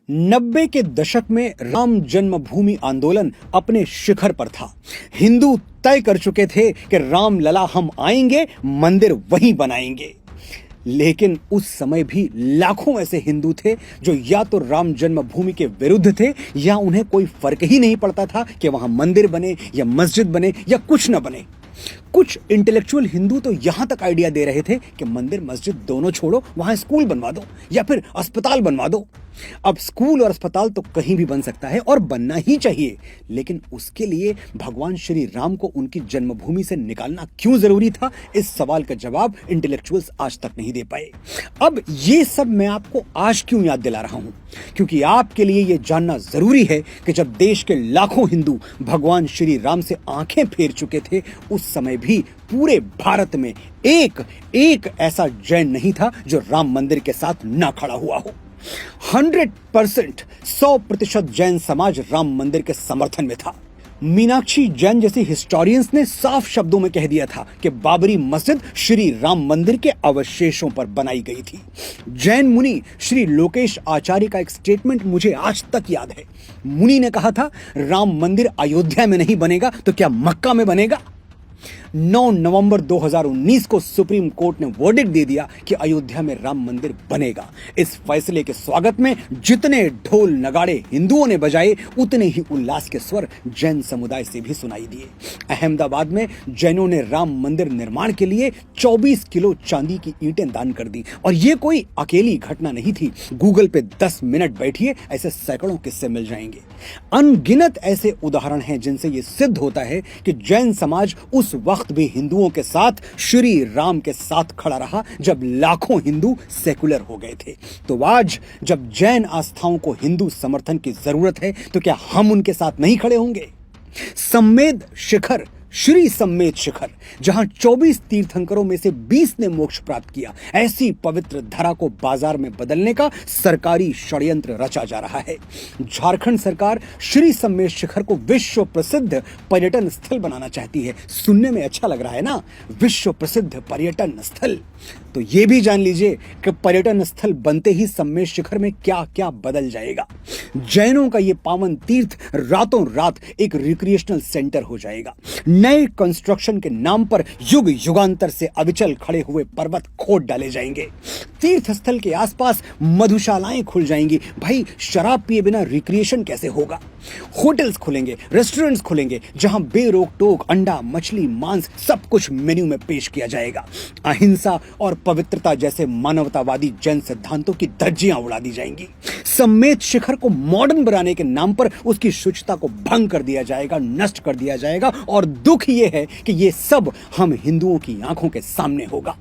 90 के दशक में राम जन्मभूमि आंदोलन अपने शिखर पर था। हिंदू तय कर चुके थे कि राम लला हम आएंगे, मंदिर वहीं बनाएंगे। लेकिन उस समय भी लाखों ऐसे हिंदू थे जो या तो राम जन्मभूमि के विरुद्ध थे या उन्हें कोई फर्क ही नहीं पड़ता था कि वहां मंदिर बने या मस्जिद बने या कुछ न बने। कुछ इंटेलेक्चुअल हिंदू तो यहां तक आइडिया दे रहे थे कि मंदिर मस्जिद दोनों छोड़ो, वहां स्कूल बनवा दो या फिर अस्पताल बनवा दो। अब स्कूल और अस्पताल तो कहीं भी बन सकता है और बनना ही चाहिए, लेकिन उसके लिए भगवान श्री राम को उनकी जन्मभूमि से निकालना क्यों जरूरी था, इस सवाल का जवाब इंटेलेक्चुअल्स आज तक नहीं दे पाए। अब ये सब मैं आपको आज क्यों याद दिला रहा हूं, क्योंकि आपके लिए यह जानना जरूरी है कि जब देश के लाखों हिंदू भगवान श्री राम से आंखें फेर चुके थे, उस समय भी पूरे भारत में एक ऐसा जैन नहीं था जो राम मंदिर के साथ ना खड़ा हुआ हो। 100% जैन समाज राम मंदिर के समर्थन में था। मीनाक्षी जैन जैसी हिस्टोरियंस ने साफ शब्दों में कह दिया था कि बाबरी मस्जिद श्री राम मंदिर के अवशेषों पर बनाई गई थी। जैन मुनि श्री लोकेश आचार्य का एक स्टेटमेंट मुझे आज तक याद है। मुनि ने कहा था, राम मंदिर अयोध्या में नहीं बनेगा तो क्या मक्का में बनेगा। 9 नवंबर 2019 को सुप्रीम कोर्ट ने वर्डिक्ट दे दिया कि अयोध्या में राम मंदिर बनेगा। इस फैसले के स्वागत में जितने ढोल नगाड़े हिंदुओं ने बजाए, उतने ही उल्लास के स्वर जैन समुदाय से भी सुनाई दिए। अहमदाबाद में जैनों ने राम मंदिर निर्माण के लिए 24 किलो चांदी की ईंटें दान कर दी। और यह कोई अकेली घटना नहीं थी। गूगल पे 10 मिनट बैठिए, ऐसे सैकड़ों किस्से मिल जाएंगे। अनगिनत ऐसे उदाहरण हैं जिनसे यह सिद्ध होता है कि जैन समाज उस वक्त भी हिंदुओं के साथ, श्री राम के साथ खड़ा रहा जब लाखों हिंदू सेकुलर हो गए थे। तो आज जब जैन आस्थाओं को हिंदू समर्थन की जरूरत है, तो क्या हम उनके साथ नहीं खड़े होंगे। सम्मेद शिखर, श्री सम्मेद शिखर, जहां 24 तीर्थंकरों में से 20 ने मोक्ष प्राप्त किया, ऐसी पवित्र धरा को बाजार में बदलने का सरकारी षड्यंत्र रचा जा रहा है। झारखंड सरकार श्री सम्मेद शिखर को विश्व प्रसिद्ध पर्यटन स्थल बनाना चाहती है। सुनने में अच्छा लग रहा है ना, विश्व प्रसिद्ध पर्यटन स्थल। तो यह भी जान लीजिए कि पर्यटन स्थल बनते ही सम्मेद शिखर में क्या क्या बदल जाएगा। जैनों का यह पावन तीर्थ रातों रात एक रिक्रिएशनल सेंटर हो जाएगा। नए कंस्ट्रक्शन के नाम पर युग युगांतर से अविचल खड़े हुए पर्वत खोद डाले जाएंगे। तीर्थ स्थल के आसपास मधुशालाएं खुल जाएंगी। भाई, शराब पिए बिना रिक्रिएशन कैसे होगा। होटल्स खुलेंगे, रेस्टोरेंट्स खुलेंगे, जहां बेरोक टोक अंडा, मछली, मांस सब कुछ मेन्यू में पेश किया जाएगा। अहिंसा और पवित्रता जैसे मानवतावादी जैन सिद्धांतों की धज्जियां उड़ा दी जाएंगी। सम्मेद शिखर को मॉडर्न बनाने के नाम पर उसकी शुचिता को भंग कर दिया जाएगा, नष्ट कर दिया जाएगा। और दुख यह है कि यह सब हम हिंदुओं की आंखों के सामने होगा।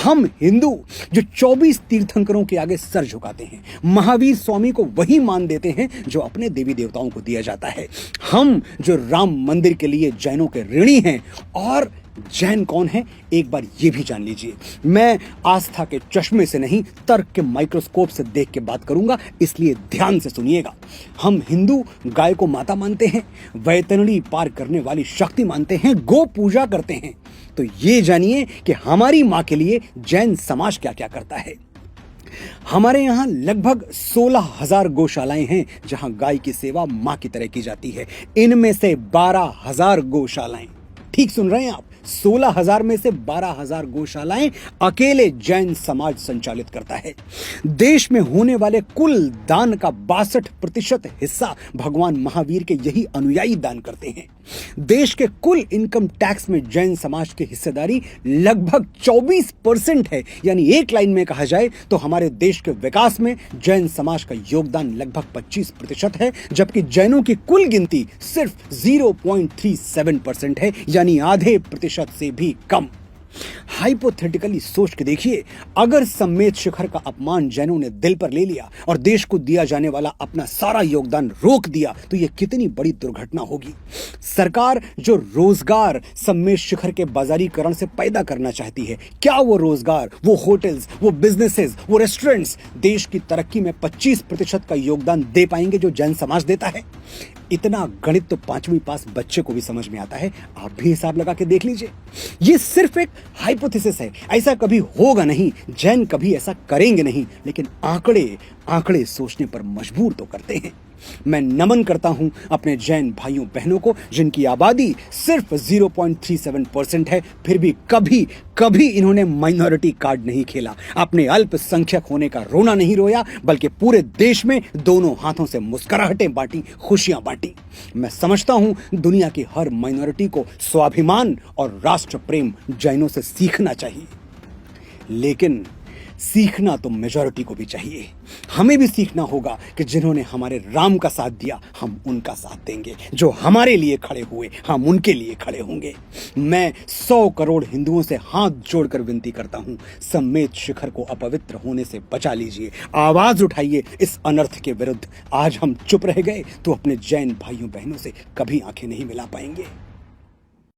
हम हिंदू जो 24 तीर्थंकरों के आगे सर झुकाते हैं, महावीर स्वामी को वही मान देते हैं जो अपने देवी देवताओं को दिया जाता है। हम जो राम मंदिर के लिए जैनों के ऋणी हैं। और जैन कौन है, एक बार यह भी जान लीजिए। मैं आस्था के चश्मे से नहीं, तर्क के माइक्रोस्कोप से देख के बात करूंगा, इसलिए ध्यान से सुनिएगा। हम हिंदू गाय को माता मानते हैं, वैतरणी पार करने वाली शक्ति मानते हैं, गो पूजा करते हैं। तो ये जानिए कि हमारी मां के लिए जैन समाज क्या क्या करता है। हमारे यहां लगभग 16,000 गौशालाएं हैं जहां गाय की सेवा मां की तरह की जाती है। इनमें से 12,000 गौशालाएं, ठीक सुन रहे हैं आप, 16,000 में से 12,000 गौशालाएं अकेले जैन समाज संचालित करता है। देश में होने वाले कुल दान का 62% हिस्सा भगवान महावीर के यही अनुयायी दान करते हैं। देश के कुल इनकम टैक्स में जैन समाज की हिस्सेदारी लगभग 24% है। यानी एक लाइन में कहा जाए तो हमारे देश के विकास में जैन समाज का योगदान लगभग 25% है, जबकि जैनों की कुल गिनती सिर्फ 0.37% है, यानी आधे प्रतिशत से भी कम। हाइपोथेटिकली सोच के देखिए, अगर सम्मेद शिखर का अपमान जैनों ने दिल पर ले लिया और देश को दिया जाने वाला अपना सारा योगदान रोक दिया, तो यह कितनी बड़ी दुर्घटना होगी। सरकार जो रोजगार सम्मेद शिखर के बाजारीकरण से पैदा करना चाहती है, क्या वो रोजगार, वो होटल्स, वो बिजनेसेस, वो रेस्टोरेंट्स देश की तरक्की में 25% का योगदान दे पाएंगे जो जैन समाज देता है। इतना गणित तो 5वीं पास बच्चे को भी समझ में आता है। आप भी हिसाब लगा के देख लीजिए। ये सिर्फ एक हाइपोथेसिस है, ऐसा कभी होगा नहीं, जैन कभी ऐसा करेंगे नहीं, लेकिन आंकड़े आंकड़े सोचने पर मजबूर तो करते हैं। मैं नमन करता हूं अपने जैन भाइयों बहनों को जिनकी आबादी सिर्फ 0.37% है, फिर भी कभी कभी इन्होंने माइनॉरिटी कार्ड नहीं खेला, अपने अल्पसंख्यक होने का रोना नहीं रोया, बल्कि पूरे देश में दोनों हाथों से मुस्कुराहटें बांटी, खुशियां बांटी। मैं समझता हूं दुनिया की हर माइनॉरिटी को स्वाभिमान और राष्ट्र प्रेम जैनों से सीखना चाहिए, लेकिन सीखना तो मेजॉरिटी को भी चाहिए। हमें भी सीखना होगा कि जिन्होंने हमारे राम का साथ दिया हम उनका साथ देंगे, जो हमारे लिए खड़े हुए हम उनके लिए खड़े होंगे। मैं 100 करोड़ हिंदुओं से हाथ जोड़कर विनती करता हूं, समेत शिखर को अपवित्र होने से बचा लीजिए, आवाज उठाइए इस अनर्थ के विरुद्ध। आज हम चुप रह गए तो अपने जैन भाइयों बहनों से कभी आंखें नहीं मिला पाएंगे।